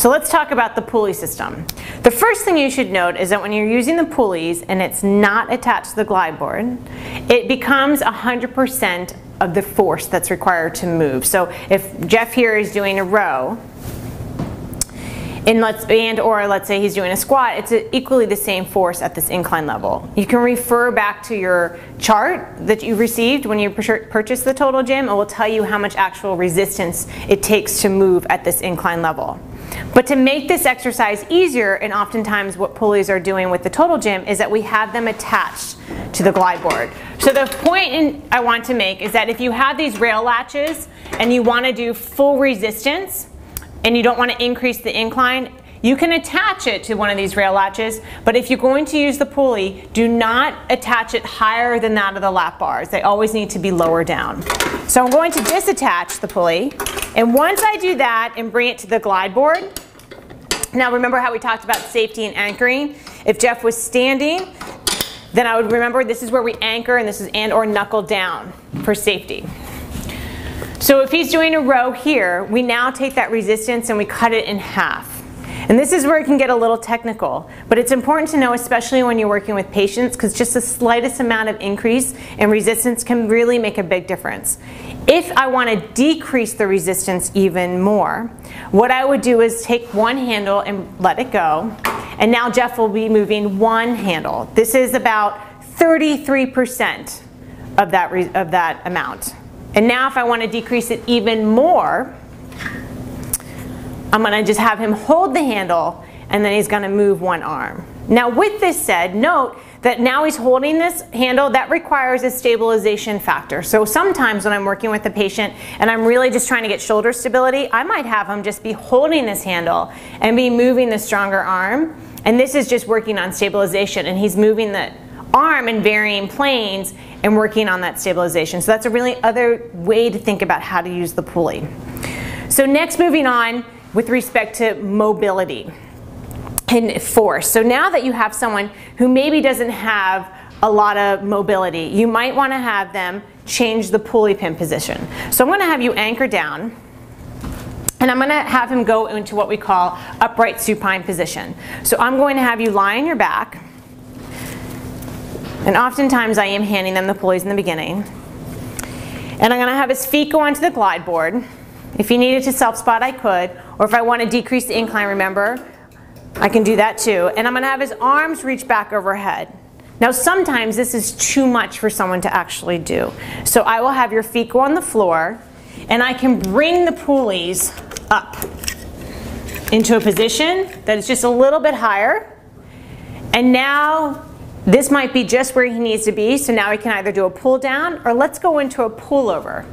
So let's talk about the pulley system. The first thing you should note is that when you're using the pulleys and it's not attached to the glide board, it becomes 100% of the force that's required to move. So if Jeff here is doing a row, or let's say he's doing a squat, it's equally the same force at this incline level. You can refer back to your chart that you received when you purchased the Total Gym. It will tell you how much actual resistance it takes to move at this incline level. But to make this exercise easier, and oftentimes what pulleys are doing with the Total Gym, is that we have them attached to the glide board. So the point I want to make is that if you have these rail latches and you want to do full resistance, and you don't want to increase the incline, you can attach it to one of these rail latches, but if you're going to use the pulley, do not attach it higher than that of the lap bars. They always need to be lower down. So I'm going to disattach the pulley, and once I do that and bring it to the glide board, now remember how we talked about safety and anchoring? If Jeff was standing, then I would remember this is where we anchor, and this is and/or knuckle down for safety. So if he's doing a row here, we now take that resistance and we cut it in half. And this is where it can get a little technical, but it's important to know, especially when you're working with patients, because just the slightest amount of increase in resistance can really make a big difference. If I want to decrease the resistance even more, what I would do is take one handle and let it go, and now Jeff will be moving one handle. This is about 33% of that amount. And now if I want to decrease it even more, I'm going to just have him hold the handle, and then he's going to move one arm. Now with this said, note that now he's holding this handle. That requires a stabilization factor. So sometimes when I'm working with a patient and I'm really just trying to get shoulder stability, I might have him just be holding this handle and be moving the stronger arm. And this is just working on stabilization, and he's moving the arm in varying planes and working on that stabilization. So that's a really other way to think about how to use the pulley. So next, moving on with respect to mobility and force. So now that you have someone who maybe doesn't have a lot of mobility, you might want to have them change the pulley pin position. So I'm going to have you anchor down, and I'm going to have him go into what we call upright supine position. So I'm going to have you lie on your back, and oftentimes I am handing them the pulleys in the beginning. And I'm going to have his feet go onto the glide board. If he needed to self-spot, I could. Or if I want to decrease the incline, remember, I can do that too. And I'm going to have his arms reach back overhead. Now sometimes this is too much for someone to actually do. So I will have your feet go on the floor, and I can bring the pulleys up into a position that is just a little bit higher. And now this might be just where he needs to be, so now he can either do a pull down, or let's go into a pull over.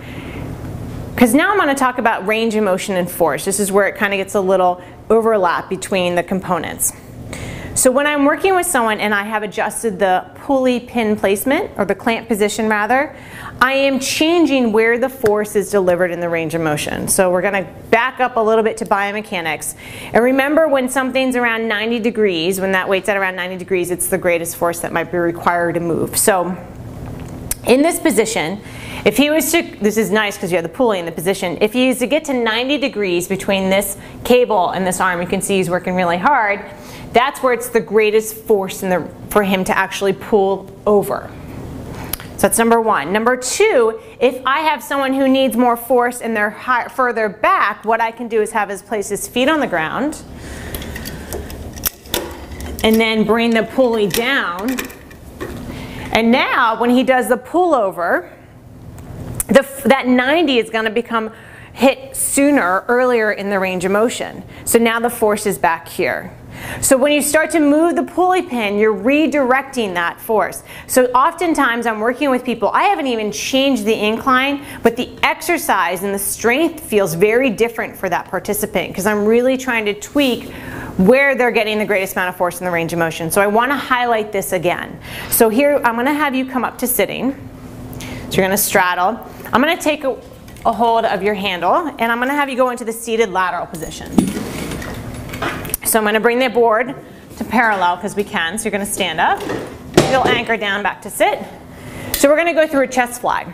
Because now I'm going to talk about range of motion and force. This is where it kind of gets a little overlap between the components. So when I'm working with someone and I have adjusted the pulley pin placement, or the clamp position rather, I am changing where the force is delivered in the range of motion. So we're going to back up a little bit to biomechanics. And remember, when something's around 90 degrees, when that weight's at around 90 degrees, it's the greatest force that might be required to move. So in this position, if he was to, this is nice because you have the pulley in the position, if he was to get to 90 degrees between this cable and this arm, you can see he's working really hard, that's where it's the greatest force for him to actually pull over. So that's number one. Number two, if I have someone who needs more force and they're further back, what I can do is have him place his feet on the ground and then bring the pulley down. And now when he does the pull over, that 90 is going to become hit sooner, earlier in the range of motion. So now the force is back here. So when you start to move the pulley pin, you're redirecting that force. So oftentimes I'm working with people, I haven't even changed the incline, but the exercise and the strength feels very different for that participant, because I'm really trying to tweak where they're getting the greatest amount of force in the range of motion. So I want to highlight this again. So here I'm going to have you come up to sitting. So you're going to straddle. I'm going to take a hold of your handle, and I'm going to have you go into the seated lateral position. So I'm going to bring the board to parallel because we can. So you're going to stand up. You'll anchor down back to sit. So we're going to go through a chest fly.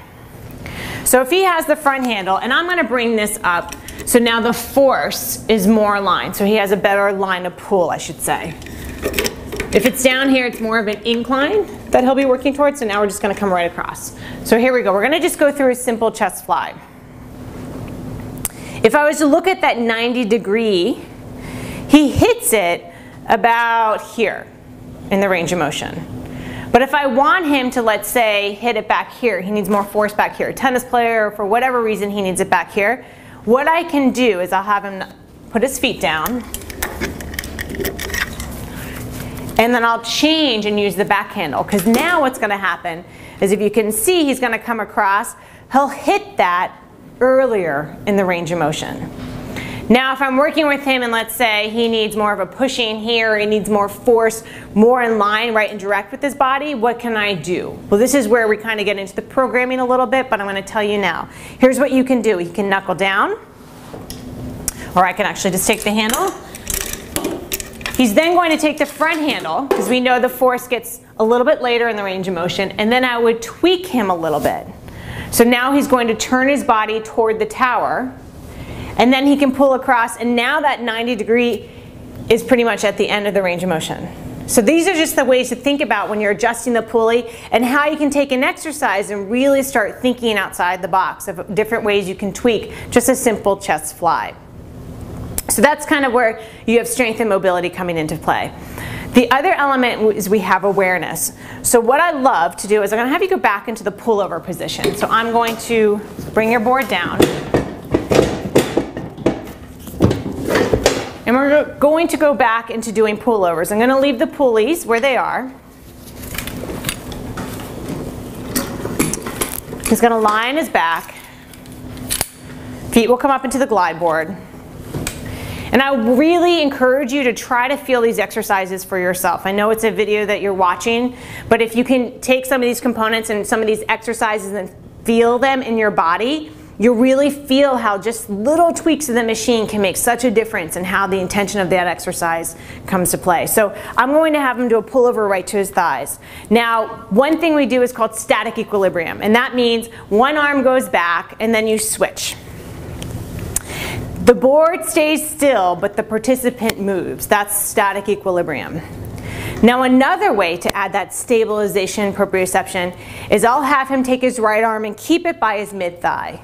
So if he has the front handle, and I'm going to bring this up So now the force is more aligned. So he has a better line of pull, I should say. If it's down here, it's more of an incline that he'll be working towards. So now we're just going to come right across. So here we go. We're going to just go through a simple chest fly. If I was to look at that 90-degree, he hits it about here in the range of motion. But if I want him to, let's say, hit it back here, he needs more force back here. A tennis player, for whatever reason, he needs it back here. What I can do is I'll have him put his feet down, and then I'll change and use the back handle. Because now what's going to happen is, if you can see, he's going to come across. He'll hit that earlier in the range of motion. Now if I'm working with him and let's say he needs more of a pushing here, he needs more force, more in line, right and direct with his body, what can I do? Well, this is where we kind of get into the programming a little bit, but I'm going to tell you now. Here's what you can do. You can knuckle down, or I can actually just take the handle. He's then going to take the front handle, because we know the force gets a little bit later in the range of motion, and then I would tweak him a little bit. So now he's going to turn his body toward the tower, and then he can pull across, and now that 90-degree is pretty much at the end of the range of motion. So these are just the ways to think about when you're adjusting the pulley, and how you can take an exercise and really start thinking outside the box of different ways you can tweak just a simple chest fly. So that's kind of where you have strength and mobility coming into play. The other element is we have awareness. So what I love to do is I'm going to have you go back into the pullover position. So I'm going to bring your board down. And we're going to go back into doing pullovers. I'm going to leave the pulleys where they are. He's going to lie on his back. Feet will come up into the glide board. And I really encourage you to try to feel these exercises for yourself. I know it's a video that you're watching, but if you can take some of these components and some of these exercises and feel them in your body, you'll really feel how just little tweaks of the machine can make such a difference in how the intention of that exercise comes to play. So I'm going to have him do a pullover right to his thighs. Now, one thing we do is called static equilibrium, and that means one arm goes back and then you switch. The board stays still, but the participant moves. That's static equilibrium. Now another way to add that stabilization proprioception is I'll have him take his right arm and keep it by his mid-thigh.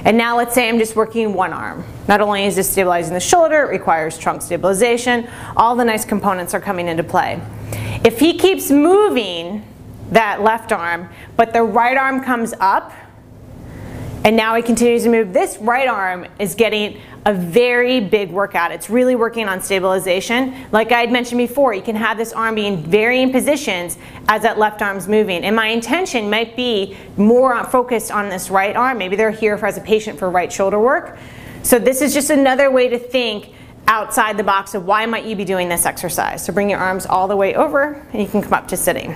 And now let's say I'm just working one arm. Not only is this stabilizing the shoulder, it requires trunk stabilization. All the nice components are coming into play. If he keeps moving that left arm, but the right arm comes up, and now he continues to move, this right arm is getting a very big workout. It's really working on stabilization. Like I had mentioned before, you can have this arm be in varying positions as that left arm's moving. And my intention might be more focused on this right arm. Maybe they're here as a patient for right shoulder work. So this is just another way to think outside the box of why might you be doing this exercise. So bring your arms all the way over and you can come up to sitting.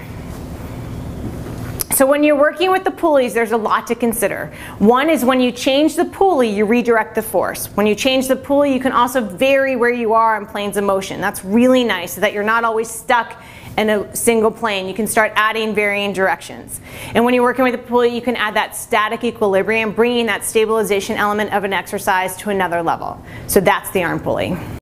So when you're working with the pulleys, there's a lot to consider. One is when you change the pulley, you redirect the force. When you change the pulley, you can also vary where you are on planes of motion. That's really nice, so that you're not always stuck in a single plane. You can start adding varying directions. And when you're working with the pulley, you can add that static equilibrium, bringing that stabilization element of an exercise to another level. So that's the arm pulley.